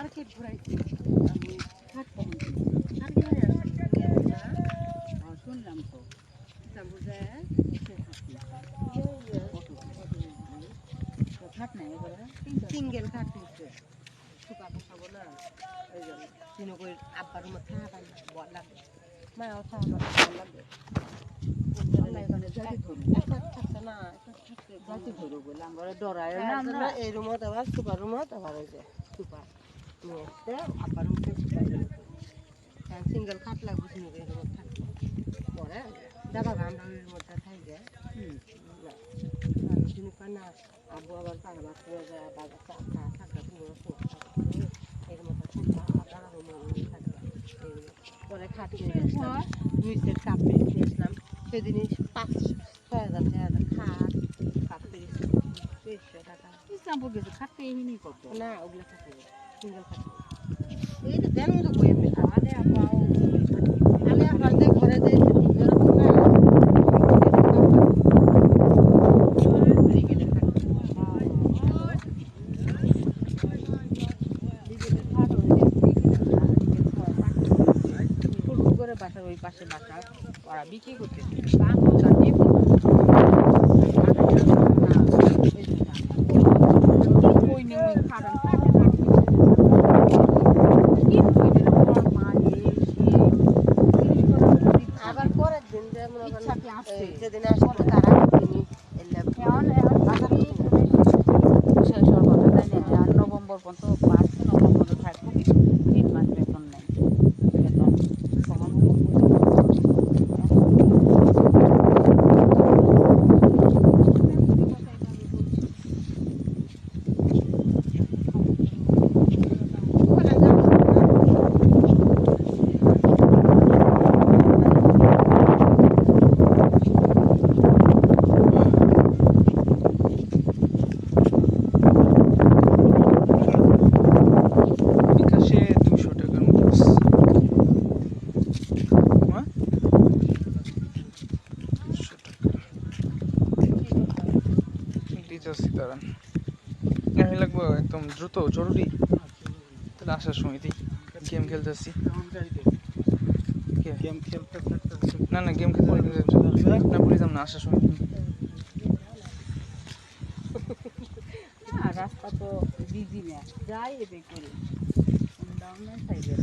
Market ঘুরাইছি আমি শুনলাম তো খাট নাই সিঙ্গেল খাট নিচ্ছে শুকা বসাবো না ওই জন্য তিন করে আব্বার মধ্যে থাকা লাগবে মাও থাকা লাগবে এই রুমত আবার সুপার রুমত আবার ওই যে সুপার নিয়ে এসছে আব্বার রুমতে সিঙ্গেল খাট লাগবে এই রুমত থাকবে পরে দাদা গান্ডারের মধ্যে থাকবে না আব্বু আবার পাড়া বাদ করে যায় বাজার চা থাকবে এর মধ্যে পরে খাট কিনে 2 সেট কাপ কিনে আসলাম সেদিনই 5-6 হাজার খাট কাপ পেয়েছি 300 টাকা ইসলামপুর গেছে খাট পেয়ে নিই কত না ওগুলো খাটে সিঙ্গেল খাটে এই তো দেন তো বই আমি আলে আপাও আলে আপার যে ঘরে যে বাসার ওই পাশে বাসা ওরা বিক্রি করতে আবার পরের দিন যেদিন আসবো তারা নভেম্বর পর্যন্ত 5 নভেম্বর থাকবো 3 মাস বেতন নেই লাগবো একদম দ্রুত জরুরি তাহলে আসার সময় গেম খেলতেছি না না গেম খেলতে না বলিলাম না আসার সময় রাস্তা তো বিজি না যাই এবে করি ডাউনের সাইডে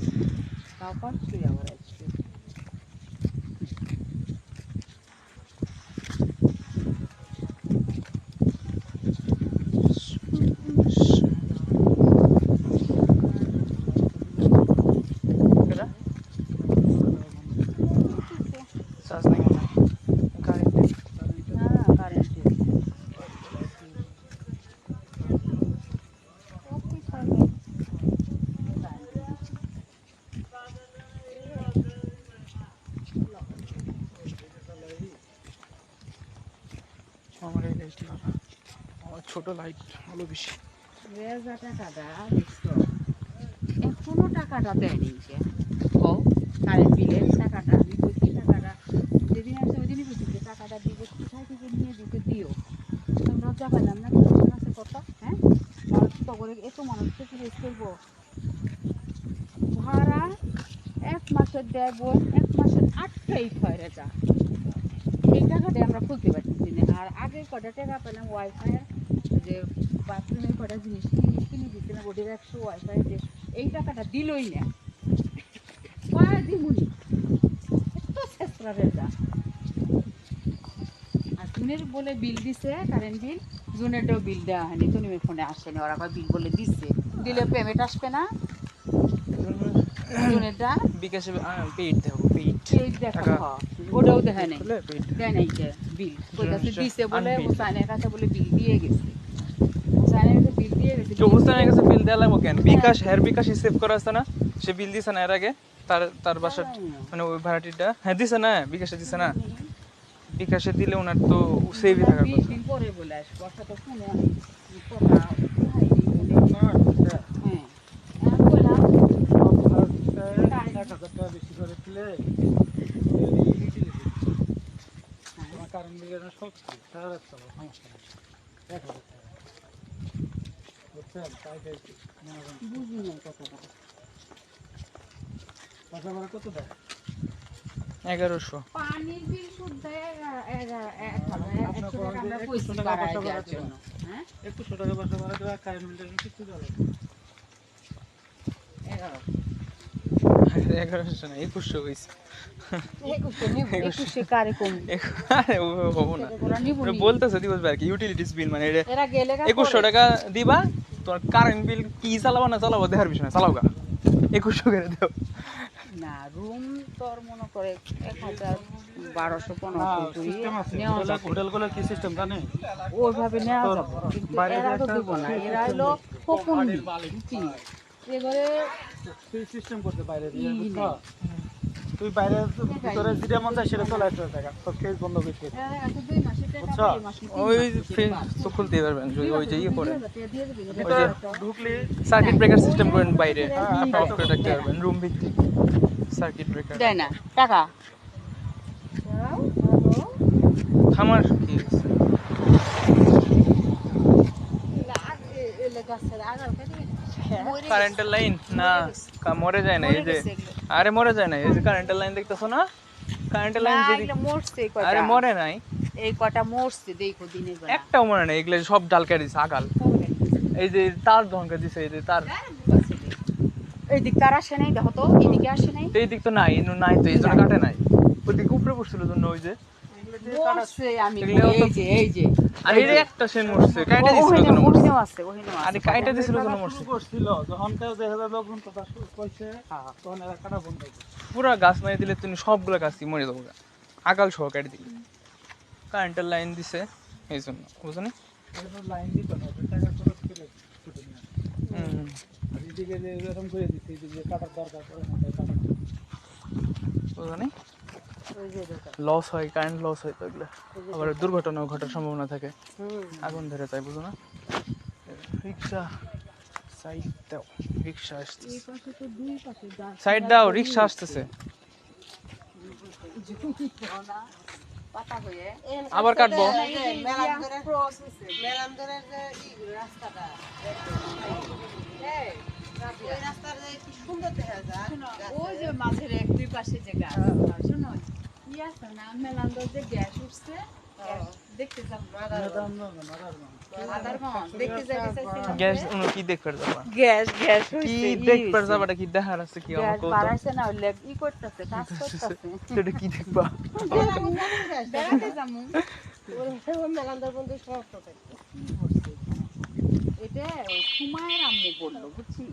তাও পাচ্ছি আবার আজকে আমার এই লাইটই ভালো আমার ছোট লাইট ভালো বেশি টাকাটা এখনো টাকাটা দেয়নি ও কারেন্ট বিলের টাকাটা আমি বলছি টাকাটা যেদিন আসে ওই দিনই বলছি যে টাকাটা দিবে কোথায় থেকে নিয়ে দিতে দিও লজ্জা পেলাম না আছে কত হ্যাঁ মানুষ তো করে এত মানুষ থেকে রেস করবো ভাড়া 1 মাসের দেয় বোন 1 মাসের 8টাই হয় রেজা এই টাকাটা আমরা খুলতে পারতেছি না আর আগে কটা টাকা পেলাম ওয়াইফাই যে বাথরুমের কটা জিনিস কিনে দিচ্ছিলাম ওদের 100 ওয়াইফাই যে এই টাকাটা দিলই না দিমুনি এত শেষরা রেজা আর জুনের বলে বিল দিছে কারেন্ট বিল জুনেরটাও বিল দেওয়া হয়নি তুমি ফোনে আসেনি ওরা আবার বিল বলে দিচ্ছে দিলে পেমেন্ট আসবে না জুনেরটা বিকাশে পেইড দেবো পেইড টাকা ওটাও দেয় নাই দেয় নাই যে বিল কইতাছে দিছে বলে হুসাইনের কাছে বলে বিল দিয়ে গেছে হুসাইনের কাছে বিল দিয়ে গেছে তো হুসাইনের কাছে বিল দেয়া লাগবে কেন বিকাশ বিকাশ সেভ করা আছে না সে বিল দিছে না এর আগে তার বাসার মানে ওই ভাড়াটিটা হ্যাঁ দিছে না বিকাশে দিছে না বিকাশে দিলে ওনার তো সেভই থাকার কথা দিন পরে বলে আস বর্ষা তো শুনে আমি কথা বেশি করে তুলে কারণ সব সমস্যা নেই বুঝলি না কথাটা বাসা ভাড়া কত দেয়? 1100। পানির বিল শুদ্ধ আপনার পরে যে 100 টাকা বাসা ভাড়া দেওয়া। হ্যাঁ 100 টাকা বাসা ভাড়া দেওয়া, কারেন্ট বিলের কিছু দেওয়া লাগবে না। 1100 না 2100 হইছে। 21 কারে কম আরে ও হবো না। ওরা বলতেছে দিবস ভাই কি ইউটিলিটিস বিল মানে এটা এরা গেলে 2100 টাকা দিবা, তোমার কারেন্ট বিল কি চালাবা না চালাবা দেখার বিষয় না, চালাও গা 2100 করে দাও। না রুম তোর মনে করে 1000 1200 না, 1500 সিস্টেম আছে। নেওয়া যাবে। হোটেলগুলোর কি সিস্টেম জানেন? ওইভাবে নেওয়া যাবে কিন্তু বাইরে এরা তো একটা দিব না, এরা হলো ফকুন্দি এবারে তুই সিস্টেম করতে বাইরে দিয়ে বুঝছো? তুই বাইরে ভিতরে যেটা মন চায় সেটা চলে আসতে টাকা তোর কেস বন্ধ করতে। এত 2 মাসের টাকা বুঝছো? এই মাসে ওই তো খুলতে পারবেন যদি ওই যে ইয়ে করে দিয়ে দিবি না। ভিতরে ঢুকলি সার্কিট ব্রেকার সিস্টেম করেন বাইরে অফ করে রাখতে পারবেন রুম ভিত্তিক সার্কিট ব্রেকার। দেয় না টাকা খামার কি আছে? কারেন্টের লাইন না মরে যায় না এই যে, আরে মরে যায় না এই যে কারেন্টের লাইন দেখতেছো না, কারেন্টের লাইন যদি মরছে আরে মরে নাই, এই কটা মরছে দেখো দিনের বেলা একটাও মরে নাই, এগুলো সব ডাল কেটে দিছে আগাল। এই যে তার ধনকা দিছে, এই যে তার এই দিক তার আসে নাই দেখো তো এদিকে আসে নাই এই দিক তো নাই নাই তো এই জন্য কাটে নাই, ওই দিকে উপরে পড়ছিল জন্য ওই যে মরছে আমি এগুলো তো- এই যে আর এই যে একটা সেন মরছে কাইটা দিছিল জন্য মরছে, ওখানেও আছে ওখানেও আছে আরে কাইটা দিছিল জন্য শুরু মরছে। করছিল যখন কেউ দেখা যায় লোকজন কথা কইছে তখন এরা কাটা বন্ধ করছে। পুরা গাছ মারি দিলে তুমি সবগুলো গাছই মরে যাবো গা। আকাল সহ কেটে দিলে কারেন্টের লাইন দিছে এই জন্য বুঝলি। এরপর লাইন দিত না, ওদের টাকা খরচ করে ছুটে নিয়ে আসে। আর এদিকে যে এরকম করে দিচ্ছে, এদিকে যে কাটার দরকার পড়ে না, তাই কাটা না। বুঝলি লস হয়, কারেন্ট লস হয় তো এগুলো, আবার দুর্ঘটনাও ঘটার সম্ভাবনা থাকে, আগুন ধরে যায় বুঝো না। রিক্সা সাইড দাও, রিক্সা আসতেছে, সাইড দাও, রিক্সা আসতেছে। পাতা হয়ে আবার কাটবো। মেলাম ধরে যে রাস্তাটা ওই রাস্তার যে কি সুন্দর দেখা যায়। ওই যে মাঝের এক দুই পাশে যে গাছ শোনো কি আছে না মেলান্দর যে গ্যাস উঠছে দেখতে যাব মেদাম না, মাদার না। আদারগঞ্জ দেখতে যাইতে চাইছিলাম গ্যাস কি দেখবার যাবা, গ্যাস কি দেখবার যাবাটা কি দেখার আছে কি আমার গ্যাস কত বাড়াইছে না ওই লেগ ই করতেছে কাজ করতেছে সেটা কি দেখবা। বেড়াতে যাবো মেলাম ধরে বন্ধু সমস্ত এটা ওই সুমায়ের আম্মু বললো বুঝছি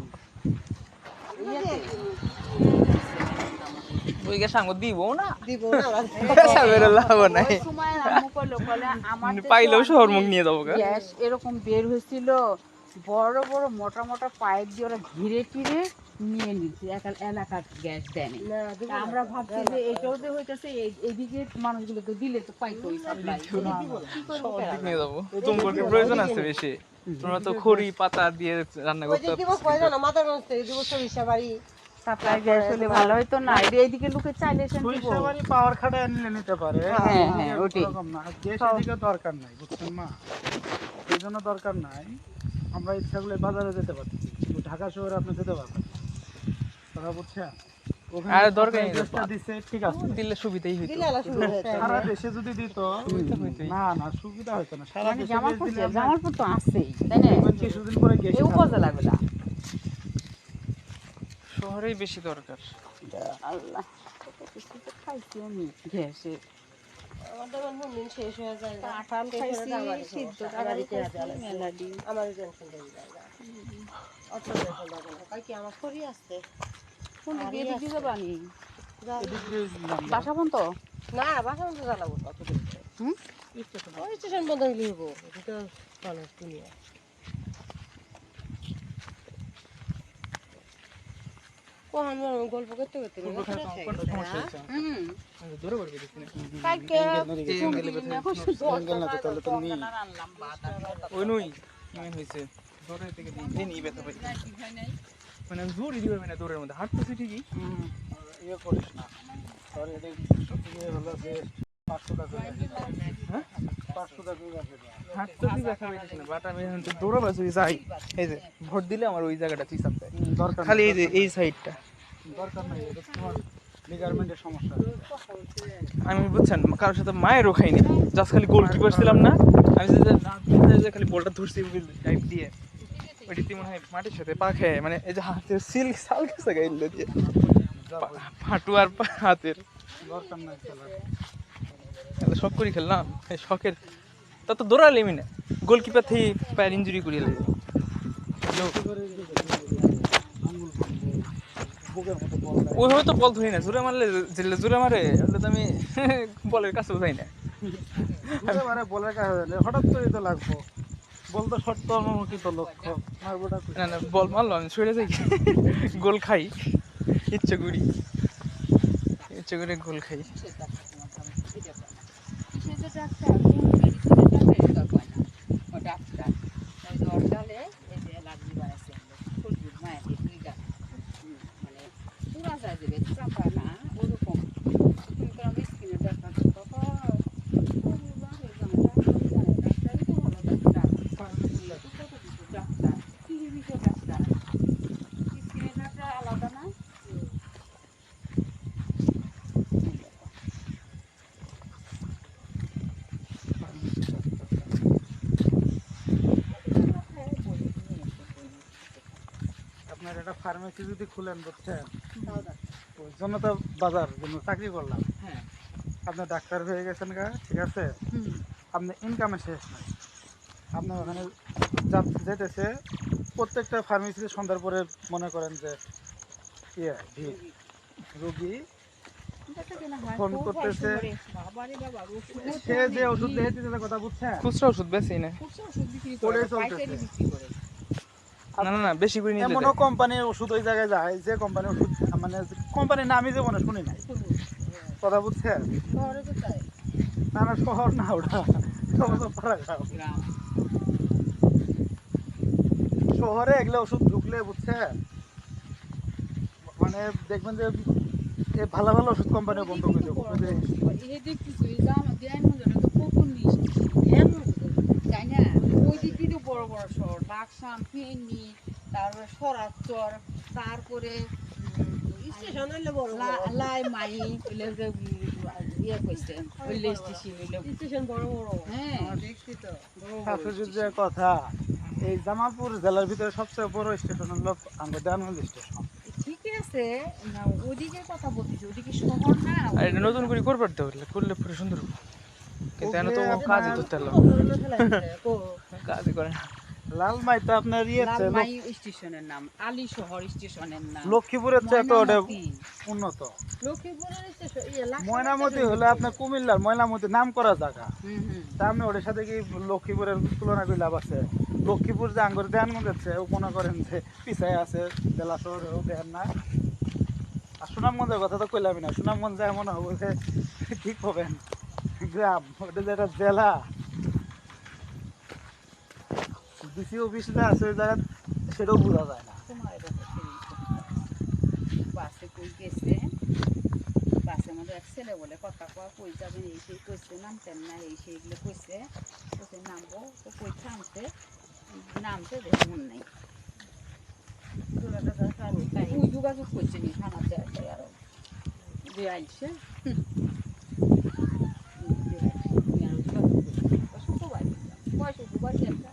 ওই গ্যাস আঙ্গ দিব না, দিব না পয়সা বের লাভ নাই, ওই সুমায়ের আম্মু কইলো বলে আমার পাইলেও শহর মুখ নিয়ে যাবো গা। গ্যাস এরকম বের হয়েছিল বড় বড় মোটা মোটা পাইপ দিয়ে ওরা ঘিরে টিরে নিয়ে নিচ্ছে এলাকার গ্যাস দেয় নাই। তা আমরা ভাবছি যে এটাও যে হইতেছে এইদিকে মানুষগুলোকে দিলে তো পাইতো ওই সাপ্লাই শহর দিক নিয়ে যাবো, তোমার কি প্রয়োজন আছে বেশি, তোমরা তো খড়ি পাতা দিয়ে রান্না ওই যে করতে দিব কয় জানো মাদারগঞ্জ থেকে দিব সরিষা বাড়ি সাপ্লাই গ্যাস হলে ভালো হইতো না এইদিকে লোকে চাইলে এসে দিব সরিষা বাড়ি পাওয়ার খাটে আনলে নিতে পারে। হ্যাঁ, হ্যাঁ, ওটাই। এরকম না, গ্যাস এদিকে দরকার নাই বুঝছেন মা, এই জন্য দরকার নাই। আমরা ইচ্ছা করলে বাজারে যেতে পারছি, কিন্তু ঢাকা শহরে আপনি যেতে পারবেন কথা বুঝছেন। ওখানে আরে দরকার নেই, গ্যাসটা দিছে ঠিক আছে, দিলে সুবিধাই হইতো। দিলে আলা শুরু হয়েছে সারা দেশে যদি দিত না না সুবিধা হতো না, সারা মানে দেশে জামালপুর গ্যাস দিলে আমরা জামালপুর তো আছেই তাই না দেখবেন কিছুদিন পরে গ্যাস এই উপজেলা গুলা শহরেই বেশি দরকার। আল্লাহ কত কিছু তো খাইছি আমি গ্যাসে আমাদের মন দিন শেষ হয়ে যায় কাঁঠাল খাইছি সিদ্ধ তরকারি খাইছি মেলাডি আমার টেনশন দেই না অত টেনশন লাগে না কাই কি আমার খড়ি আসছে কোন দিকে এদিকে যাবানি এদিক দিয়ে দিলাম। বাসা বন্ধ না বাসা বন্ধ জ্বালাবো কত দিন হুম ওই স্টেশন বন্ধ হইলে হবো এটা মানুষ দুনিয়া কোন গল্প করতে করতে হুম দূরে করবি দেখি না। কালকে তাহলে তো নেই। আনলাম ভাত ওই নই কেমন হয়েছে দূরে থেকে দিই নিয়ে ব্যথা পাই, মানে জোর দিতে পারবে না দূরের মধ্যে হাঁটতেছি ঠিকই, ইয়ে করিস না, তাহলে এদিক ইয়ে হলো যে 500 টাকা হ্যাঁ 500 টাকা আছে। হাঁটতেছি ব্যথা পাইতেছি না, বাট আমি এখন দৌড়াবার যদি যাই এই যে ভোট দিলে আমার ওই জায়গাটা চিসাপ দেয় দরকার খালি এই যে এই সাইডটা দরকার নাই, এটা তোমার লিগারমেন্টের সমস্যা আছে। আমি বুঝছেন কারোর সাথে মায়েরও খাইনি, জাস্ট খালি গোলকিপার ছিলাম না, আমি যে খালি বলটা ধরছি টাইপ দিয়ে ওইটি মনে হয় মাটির সাথে পা খেয়ে মানে এই যে হাতের সিল্ক সাল গেছে গাইলে দিয়ে হাঁটু আর হাতের দরকার নাই খেলার। এত শখ করি খেললাম, এই শখের তা তো দৌড়ালিমি না, গোলকিপার থেকে পায়ের ইঞ্জুরি করিয়ে লাগে। বুকের মতো বল দেয়। ওইভাবে তো বল ধরি না, জোরে মারলে জোরে মারে তাহলে তো আমি বলের কাছে বোঝাই না। বুঝতে পারে বলের কাছে হঠাৎ করে তো লাগবো, বল তো শর্ট অনুমোদিত লক্ষ্য মারবোটা না না বল মারলো আমি ছুড়ে যাই, গোল খাই ইচ্ছে করি, ইচ্ছে করে গোল খাই। আপনার একটা ফার্মেসি যদি খুলেন বুঝছেন, ওই জন্য তো বাজার জন্য চাকরি করলাম। হ্যাঁ আপনি ডাক্তার হয়ে গেছেন গা, ঠিক আছে, আপনি ইনকামের শেষ নাই। আপনার ওখানে যেতেছে প্রত্যেকটা ফার্মেসিতে সন্ধ্যার পরে মনে করেন যে ভিড় রোগী ফোন করতেছে, সে যে ওষুধ লিখে দিতেছে কথা বুঝছেন, খুচরা ওষুধ বেশি না, পড়ে চলতেছে। না না না বেশি করে নিলে এমনও কোম্পানির ওষুধ ওই জায়গায় যায় যে কোম্পানির ওষুধ মানে কোম্পানির নামই জীবনে শুনি নাই, কথা বুঝছেন। না না শহর না ওটা, শহরে এগুলো ওষুধ ঢুকলে বুঝছেন মানে দেখবেন যে ভালো ভালো ওষুধ কোম্পানি বন্ধ করে দেবো। বড় বড় শহর বাক্সাম, ফেনী, তারপরে সরাচর, তারপরে লাই মাই ইয়ে কইছে স্টেশন বড় বড়। হ্যাঁ দেখছি তো যে কথা, এই জামালপুর জেলার ভিতরে সবচেয়ে বড় স্টেশন হলো আমাদের দেওয়ানগঞ্জ স্টেশন। ঠিক আছে না, ওদিকের কথা বলতেছি, ওদিকে শহর না। আর এটা নতুন করে করবার তো করলে পুরো সুন্দর হবে। কিন্তু এনে তো কাজই ধরতে হলো, কাজই করে না। লালমাই তো আপনার লালমাই স্টেশনের নাম, আলী শহর স্টেশনের নাম, লক্ষ্মীপুরের চেয়ে তো ওটা ময়নামতি। উন্নত। লক্ষ্মীপুরের স্টেশন ময়নামতি হলো আপনার কুমিল্লার ময়নামতি নাম করা জায়গা, হুম হুম তা আপনি ওটার সাথে কি লক্ষ্মীপুরের তুলনা করে লাভ আছে? লক্ষ্মীপুর যে আঙ্গুর দেয়ানগঞ্জ আছে ও মনে করেন যে পিছায় আছে, জেলা শহরেও দেন না। আর সুনামগঞ্জের কথা তো কইলামই না, সুনামগঞ্জে এমন হবে যে ঠিক হবেন গ্রাম, ওটা যে একটা জেলা। ডিসি অফিসটা আছে ওই জায়গা, সেটাও বোঝা যায় না। তোমার এটা তো সেই বাসে কই গেছে, বাসের মধ্যে এক ছেলে বলে কথা কওয়া, কই যাবেন এই সেই কইছে, নামতেন না এই সেইগুলো কইছে, কইছে নামবো তো কই থামতে নামতে দেখে মন নাই, ওই যোগাযোগ করছে নি থানাতে আছে আরো যে আইছে পয়সা দুবার একটা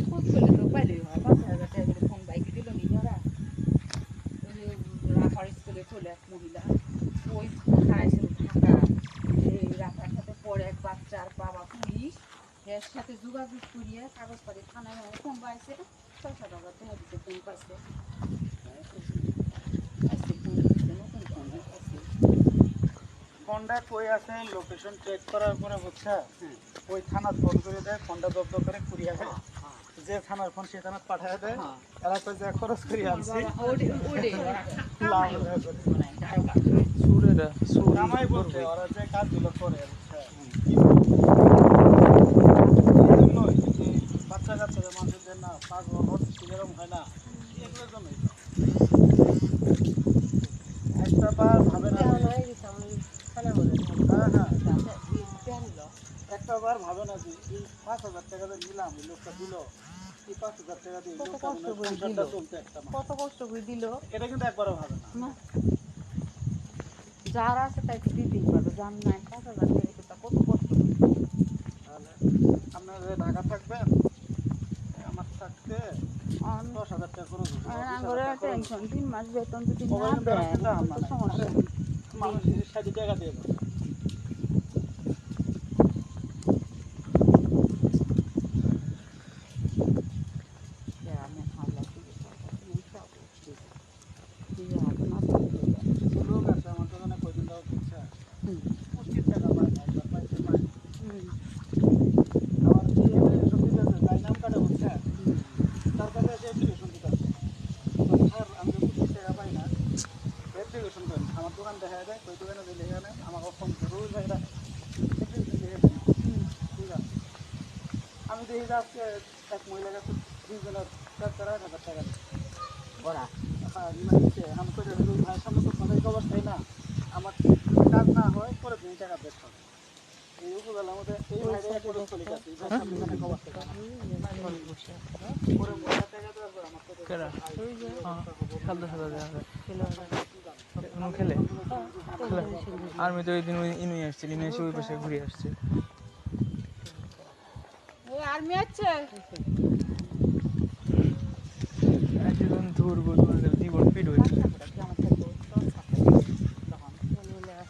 খোঁজ করলে তো পাইলেই হয়, ৫,০০০ টাকা করে ফোন বাইকে দিল নি যারা রাফার স্কুলে চলে এক মহিলা, ওই খাইছিল ঢাকা, এই রাফার সাথে পরে এক বাচ্চার বাবা পুলিশ, এর সাথে যোগাযোগ করিয়ে কাগজপাতি থানায় ফোন পাইছে, ৬০০ টাকা টাকা দিতে ফোন পাইছে, নতুন ফোন পাইছে। ফোনটা কই আছে লোকেশন চেক করার পরে বুঝছে ওই থানা ফোন করে দেয়, ফোনটা জব্দ করে কুড়িয়ে দেয়, যে থানার ফোন সে থানা পাঠিয়ে দেয়, এরা কই যে খরচ করে আনছি সুরেরা সুর নামাই বলতে ওরা যে কাজগুলো করে বুঝছে। বাচ্চা কাচ্চাদের মানুষদের না পাগল এরকম হয় না, এগুলোর জন্যই তো। একটা বার ভাবে না, হ্যাঁ একটা বার ভাবে না যে এই ৫,০০০ টাকা দিয়ে নিলাম, এই লোকটা দিল এই ৫,০০০ টাকা দিয়ে সংসারটা চলতে একটা মাস। কত কষ্ট করে দিল, এটা কিন্তু একবারও ভাবে না। যার আছে তাই তো দিতেই পারবে, যার নাই 5,000 টাকা এটা কত কষ্ট হবে। তাহলে আপনারা যে ঢাকা থাকবেন আমার থাকতে 10,000 টাকা করে দেবো। আঙ্গুরের টেনশন 3 মাস বেতন যদি না ওভার দেন কিন্তু তো আমরা সমস্যা। মানুষ 60 টাকা দিয়ে দেবো। আমি হাল্লা দিয়ে সব দিয়ে হাতে না দিলে কিছু লোক আছে আমার দোকানে কয়দিন দাও দিচ্ছে 25 টাকা পায় না, একবার পাইছে পায় না। আমার যে অ্যাপ্লিকেশন দিতেছে তাই নাম কাটে হচ্ছে তার কাছে যে অ্যাপ্লিকেশন দিতেছে স্যার আমি তো 25 টাকা পাই না, অ্যাপ্লিকেশন করেন। আমার দোকান দেখা যায় ওই দোকানে দিলে এখানে আমার ফোন রোজ ভাইরা অ্যাপ্লিকেশন দিয়ে দেন। ঠিক আছে, আমি দেখি যে আজকে এক মহিলা কাছে 2 জনের 4,000 টাকা দিচ্ছে। ওরা হ্যাঁ নিচ্ছে আমি করে ওই ভাইয়ের সামনে তো সবাই খবর চাই না, আমার কাজ না হয় পরে 2 টাকা বেশ হবে। এই উপজেলার মধ্যে এই ভাইরা করে চলে যাচ্ছে, এই ভাইয়ের সামনে মানে খবর চাই না। পরে মহিলা টাকা দেওয়ার পর আমার তো কেরা খেলতে খেলতে দেখা যায় উনি খেলে আমি তো ওই দিন ইনুই আসছি, ইনুই এসে ওই পাশে ঘুরে আসছে। এই আর্মি আছে জীবন ধরবো জীবন পিড হয়েছে।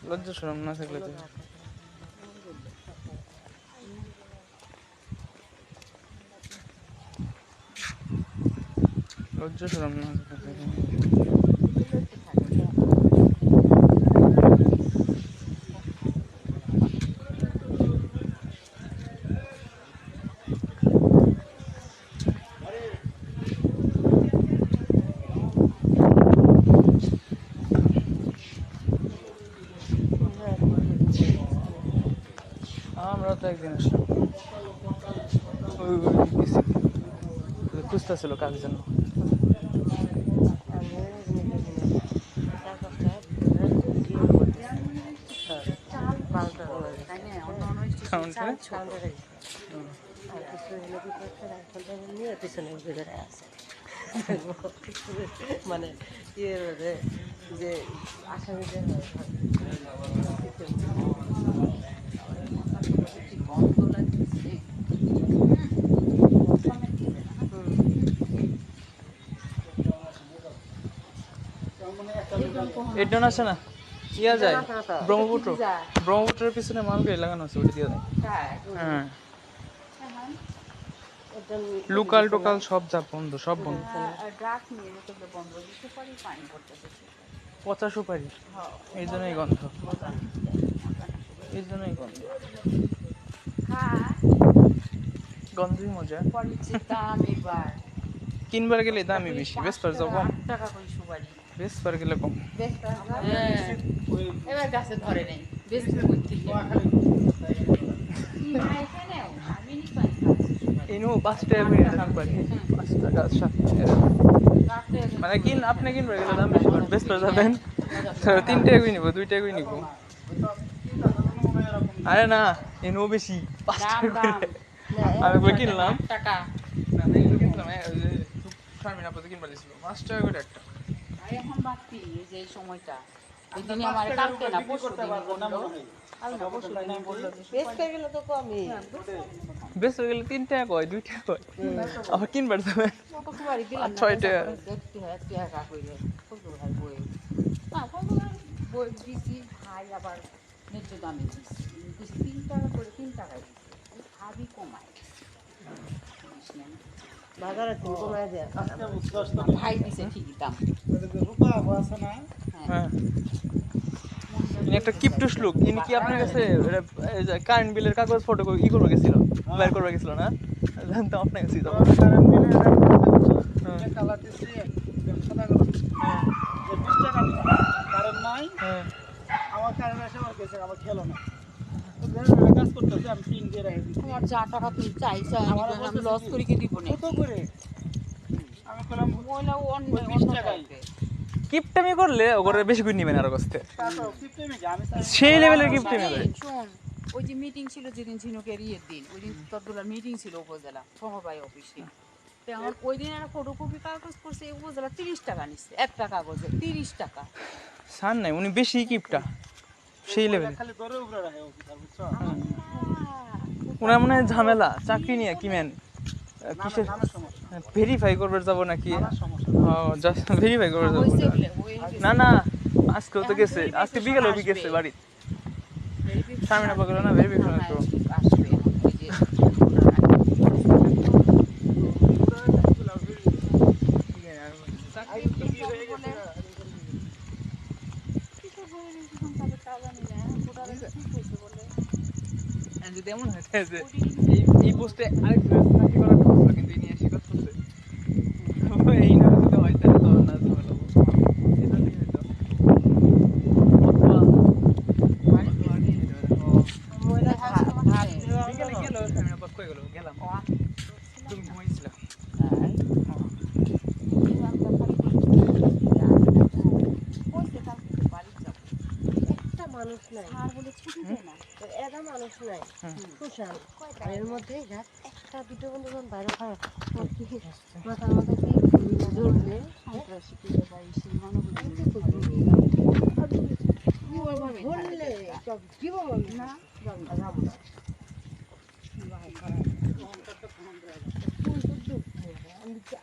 লজ্জা শরম না থাকলে তো লজ্জা শরম না থাকলে আমরা তো একদিন আসলাম খুঁজতে ছিল কাজের জন্য। মানে যে আসামিদের গন্ধ লাগছে এটা আছে না ইয়া যায় ব্রহ্মপুত্র, ব্রহ্মপুত্রের পিছনে মালগাড়ি লাগানো আছে, ওটা দিয়ে দেয়। হ্যাঁ লোকাল টোকাল সব যা বন্ধ, সব বন্ধ। ড্রাগ নিয়ে তো বন্ধ দিতে পারি, পানি করতেছে পচা সুপারি, এই জন্যই গন্ধ, এই জন্যই গন্ধ, গন্ধই মজা। দাম এবার কিনবার গেলে দামই বেশি, বেসপার যাও কম, 8 টাকা করে সুপারি বেসপার গেলে কম। এবার গাছে ধরে নেই বেশ ইনু 5 টাকা করে সুপারি, 5 টাকা 7 টাকা মানে আপনি কিনবার গেলে দাম বেশি, বেসপার যাবেন 3 টাকা করে নিব, 2 টাকা করে নিব। আরে না ইনু বেশি 5 টাকা করে আমি কই কিনলাম টাকা না আমি কিনলাম শারমিন আপু কিনবার দিছিল 5 টাকা করে একটা। এখন বাড়তি এই যে সময়টা ওই দিনই আমার কালকে না পরশু দিন বললো আল্লাহ পরশু দিন বললো বেচতে গেলে তো কমই। বেশ হয়ে গেলে 3 টাকা কয় 2 টাকা কয় আবার কিনবার যাবেন কত সুপারি দিলাম 6 টাকা। দেখতে হয় টাকা কইলে কত ভাই বই না কত বই দিছি ভাই আবার ন্যায্য দামে দিছি 3 টাকা করে 3 টাকায় দিছি ভাবি কমায় বাজারে তুমি কমায় দেয়া ভাই দিছে ঠিকই দাম রূপা আছে না হ্যাঁ ইনি একটা কিপটুস লোক, ইনি কি আপনার কাছে কারেন্ট বিলের কাগজ ফটো ই করবে গেছিল, বের করবে গেছিল না জানতাম আপনার কাছে যাবো। কারেন্ট বিলে কালার দিছি সাদা কালার যে 20 টাকা কারেন্ট নাই, হ্যাঁ আমার কারেন্ট এসে আমার কাছে আমার খেলো না তো কাজ করতেছি আমি পিন দিয়ে রাখি দিছি। তোমার যা টাকা তুমি চাইছো আমি লস করে কি দিব না কত করে আমি কইলাম মহিলা অন্য 20 টাকাই কিপটামি করলে ওগরে বেশি করে নেবেন আরো কাছে, তাতো সিস্টেমে কি আমি চাই সেই লেভেলের কিপটামি করে। শোন ওই যে মিটিং ছিল যেদিন ঝিনুকের ইয়ের দিন ওই দিন তদুলার মিটিং ছিল উপজেলা সমবায় অফিসে তো আমার ওই দিন একটা ফটোকপি কাগজ করছে উপজেলা 30 টাকা নিচ্ছে একটা কাগজে 30 টাকা সান নাই উনি বেশি কিপটা সেই লেভেলে খালি দরে উপরে রাখে অফিসার বুঝছো ওনার মনে হয় ঝামেলা চাকরি নিয়ে কি ম্যান কিসের নামের সমস্যা ভেরিফাই করবে যাব নাকি নামের সমস্যা জাস্ট ভেরিফাই করবে যাব হইছে বলে হয়ে গেছে না না আজকেও তো গেছে আজকে বিকেলে গেছে বাড়ি সামনে পাগল না ভেরিফাই তো আসবে ওই যে যদি এমন হয় যে এই পোস্টে আরেক চাকরি করার কথা ছিল, কিন্তু ইনি এসে করতেছে এই না যদি হয় তাহলে তো না ঝামেলা হবো। এটা ঠিক হইতো। অথবা বিকেলে গেল ফ্যামিলি পথ কই গেল গেলাম তুমি ঘুমাইছিলা একটা মানুষ নাই এরা মানুষ নাই কুশাল এর মধ্যে রাত একটা দুটো বন্ধু যখন বাইরে খায় মাথার মধ্যে কি ধরলে সন্ত্রাসী কি ধরলে জীব না যাবো না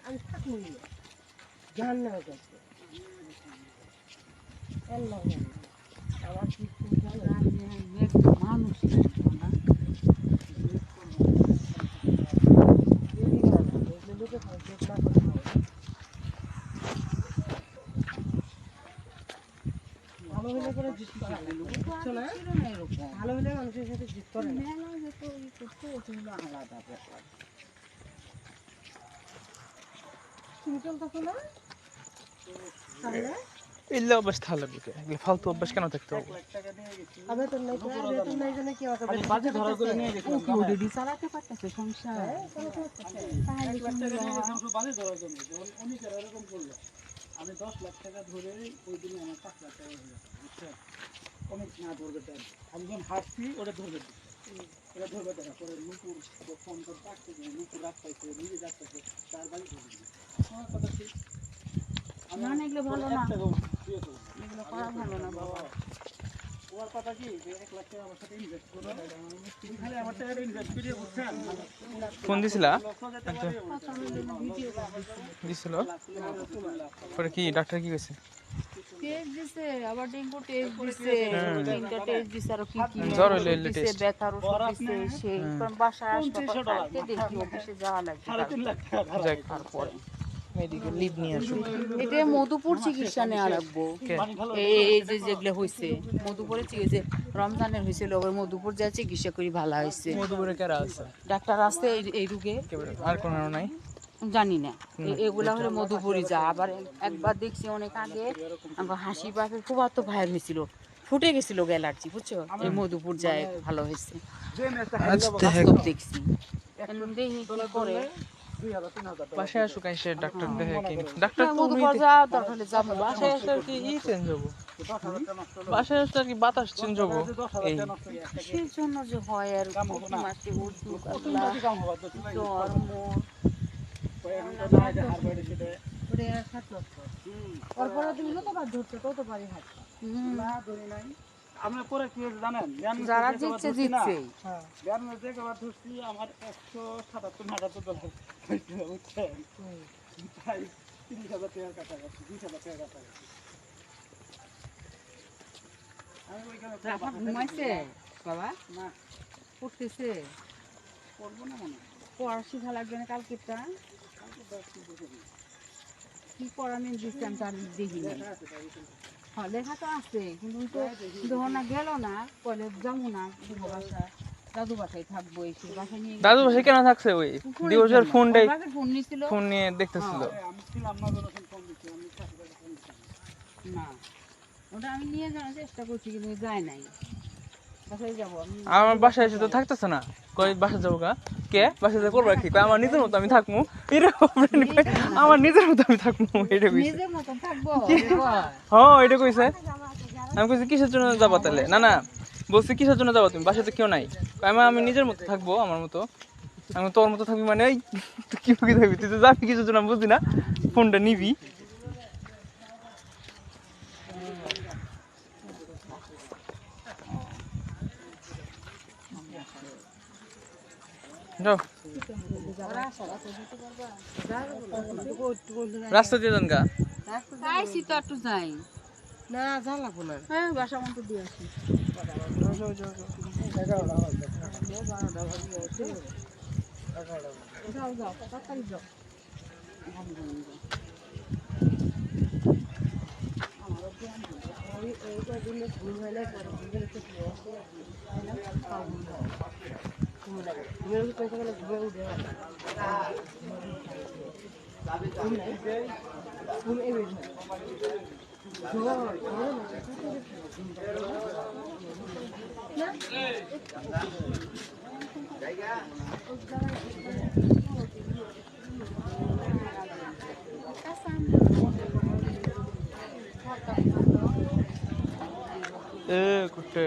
আমি থাকবো জান না আমার কি মানুষ ভালো হলে করে জিত করা বুঝছো না ভালো হলে মানুষের সাথে জিত করে না আলাদা ব্যাপার তুমি চলতেছো না তাহলে এলে অভ্যাস থাকলে বুকে এগুলো ফালতু অভ্যাস কেন থাকতে হবে আমি তো নাই বেতন নাই জন্য কি আমাকে খালি বাজে ধরা করে নিয়ে গেছিলাম কি ওডিডি চালাতে পারতেছে সংসার তাহলে 1 লাখ টাকা নিয়ে গেছিলাম শুধু বাজে ধরার জন্য যখন উনি এরকম করলো আমি 10 লাখ টাকা ধরে ওই দিনে আমার 5 লাখ টাকা হয়ে গেছে বুঝছেন অনেক না ধরবে দেন আমি যখন হাঁটছি ওটা ধরবে ওটা ধরবে দেখা পরে নুপুর ফোন করে ডাকতে গিয়ে নুপুর রাত পাইছে নিজে ডাকতেছে তার বাড়ি ধরবে আমার কথা ঠিক না না এগুলো ভালো না একটা রুম দিয়ে তো এগুলো করা ভালো না বাবা ওর কথা কি যে 1 লাখ টাকা আমার সাথে ইনভেস্ট করবে খালি আমার টাকা ইনভেস্ট করে বুঝছেন ফোন দিছিলা ভিডিও দিছিল পরে কি ডাক্তার কি কইছে টেস্ট দিছে আবার ডেঙ্গু টেস্ট দিছে তিনটা টেস্ট দিছে আর কি কি জ্বর হইলো এলে দিছে টেস্ট ব্যথার ওষুধ দিছে সেই কারণ বাসায় আসতে কালকে দেখি অফিসে যাওয়া লাগবে 3.5 লাখ টাকা যাক তারপরে মেডিকেল লিভ নিয়ে আসো এটা মধুপুর চিকিৎসা নেওয়া লাগবো এই যে যেগুলো হয়েছে মধুপুরে চিকিৎসা রমজানের হয়েছিল ওই মধুপুর যা চিকিৎসা করি ভালো হয়েছে মধুপুরে কারা আছে ডাক্তার আছে এই রোগে আর কোন নাই জানি না এগুলা হলে মধুপুরি যা আবার একবার দেখছি অনেক আগে আমার হাসি বাপের খুব এত ভাইর হয়েছিল ফুটে গেছিল অ্যালার্জি বুঝছো এই মধুপুর যায় ভালো হয়েছে বাস্তব দেখছি দেখি কি করে বাসায় আসুক এসে ডাক্তার দেখে কি ডাক্তার তো মধুপুর যাওয়া দরকার হলে যাবো বাসায় আসলে আর কি চেঞ্জ হবো বাসায় আসলে আর কি বাতাস চেঞ্জ হবো এই সেই জন্য যে হয় আর মাটি উর্দু কাতলা জ্বর মোর ওরে আর হাত নষ্ট তারপরে তুমি যতবার ধরছো ততবারই হাত না ধরি নাই আমরা পরে কি হয়েছে জানেন যারা জিতছে জিতছে জ্ঞান মধ্যে একবার ধরছি আমার 177 $78 বুঝছেন তাই 30,000 টাকার কাছাকাছি 20,000 টাকার কাছাকাছি আমি ওইখানে রাফা ঘুমাইছে বাবা না উঠতেছে করবো না মনে হয় পড়া শিখা লাগবে না কালকেরটা কি পড়ামেন দিচ্ছে আমি তার দেখি না হ্যাঁ লেখা তো আছে কিন্তু যখন না গেল না পরে যাবো না বাসা দাদু বাসায় থাকবো এসে বাসায় নিয়ে দাদু বাসায় কেন থাকছে ওই দিবসের ফোন দেই ফোন নিছিল ফোন নিয়ে দেখতেছিল আমি ছিলাম না যখন ফোন দিচ্ছি আমি চাকরি ফোন দিচ্ছি না ওটা আমি নিয়ে যাওয়ার চেষ্টা করছি কিন্তু যায় নাই বাসায় যাবো আমি আমার বাসায় এসে তো থাকতেছে না কই বাসায় যাবো গা কে বাসায় যা করবো কি কই আমার নিজের মতো আমি থাকবো আমার নিজের মতো আমি থাকবো এটা কইছে নিজের মতন থাকবো হ্যাঁ এটা কইছে আমি কইছি কিসের জন্য যাবো তাহলে না না বলছি কিসের জন্য যাবো তুমি বাসায় তো কেউ নাই আমি নিজের মতো থাকবো আমার মতো আমি তোর মতো থাকবি মানে এই তুই কি থাকবি তুই তো যাবি কিসের জন্য আমি বুঝি না ফোনটা নিবি যাও রাস্তা দিয়ে যান গা আইসি তো একটু যাই না জ্বালাবো না হ্যাঁ বাসা মতো দিয়ে আসি যাও যাও তাড়াতাড়ি যাও কুটে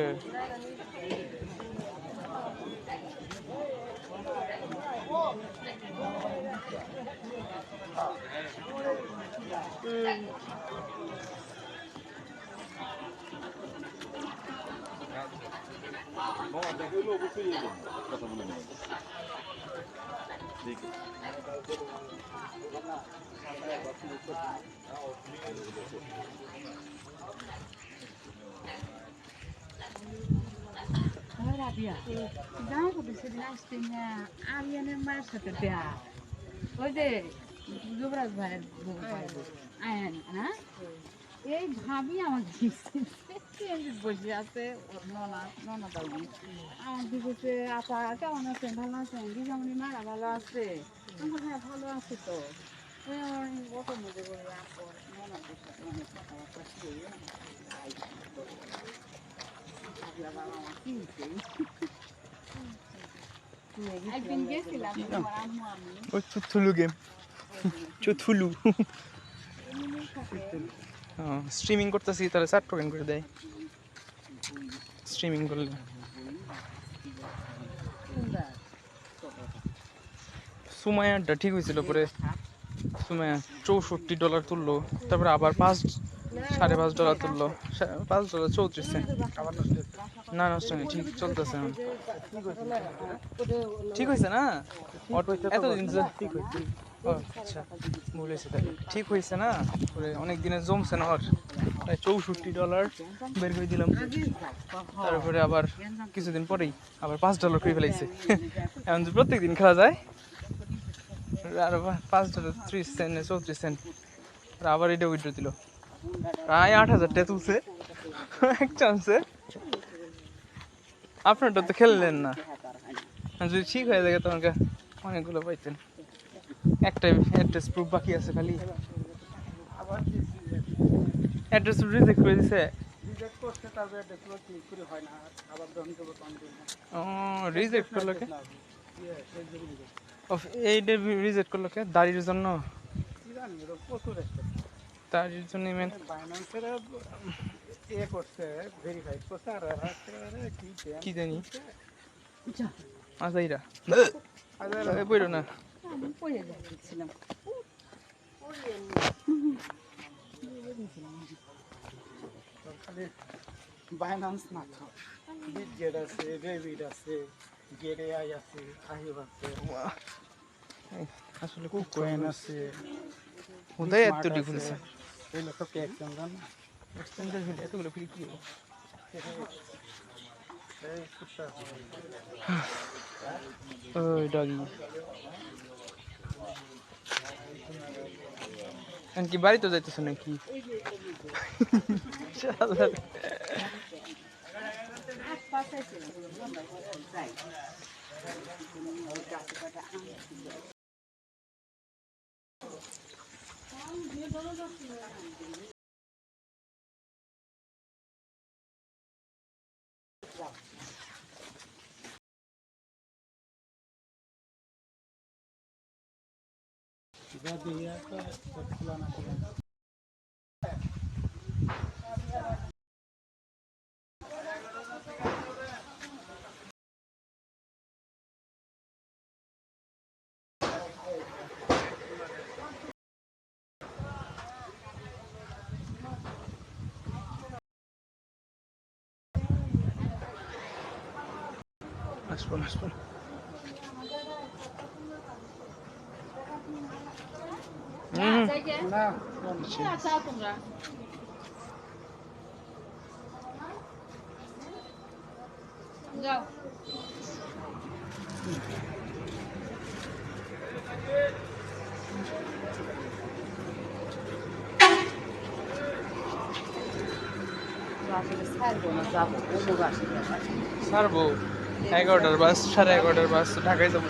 জানো তো সেদিন আসতে আরিয়ানের মায়ের সাথে দেয়া ওই যে যুবরাজ ভাইয়ের আয়ান না এই ভাবি আমাকে বসে আছে ওর ননদ আমার দিকে আপা কেমন আছেন ভালো আছেন দিদিমণি মারা ভালো আছে আমার হ্যাঁ ভালো আছে তো ওটার মধ্যে করে আপর ননদের সাথে অনেক কথাবার্তা শুয়ে একদিন গেছিলাম তোমার আম্মু আমি ওই চুথুলু গেম চুথুলু স্ট্রিমিং করতেছি তাহলে 7 টোকেন করে দেয় স্ট্রিমিং করলে সুমায়ারটা ঠিক হয়েছিল পরে সুমায়া $64 তুললো তারপরে আবার $5.5 তুললো $5.34 না নষ্ট নেই ঠিক চলতেছে ঠিক হয়েছে না এতদিন আচ্ছা ভুল হয়েছে তাই ঠিক হয়েছে না পরে অনেক দিনে জমছে না ওর তাই $64 বের করে দিলাম তারপরে আবার কিছুদিন পরেই আবার $5 করে ফেলাইছে এখন যে প্রত্যেক দিন খেলা যায় আর $5.30 34 আর আবার এটা উইথড্র দিল প্রায় 8,000 টাকা তুলছে এক চান্সে আপনারটা তো খেললেন না যদি ঠিক হয়ে যায় তোমাকে অনেকগুলো পাইতেন একটা অ্যাড্রেস প্রুফ বাকি আছে খালি অ্যাড্রেস রিজেক্ট করে দিছে ও রিজেক্ট করলো কে এইটা রিজেক্ট করলো কে দাড়ির জন্য দাড়ির জন্য মেন কি জানি আজাইরা বইরো না আমি পড়ে যাচ্ছিলাম খালি বাইনান্স না তো বিটগেট আছে রেবিট আছে গেটএআই আছে আহিব আছে আসলে কুকয়েন আছে উদয় এতটি খুলছে এই লোক কি এক্সচেঞ্জ জান এক্সচেঞ্জের ভিডিও এতগুলো ফ্রি কি হবে এই কুত্তা ওই ডগি কি বাড়িতে যাইতেছ নাকি আসবো না তোমরা যাও ছাড়বো 11টার বাস 11:30টার বাস ঢাকায় যাবো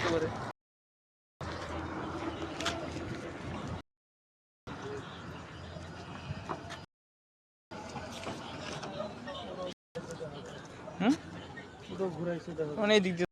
একেবারে পুরো ঘুরাইছে দেখো মানে এই দিক দিয়ে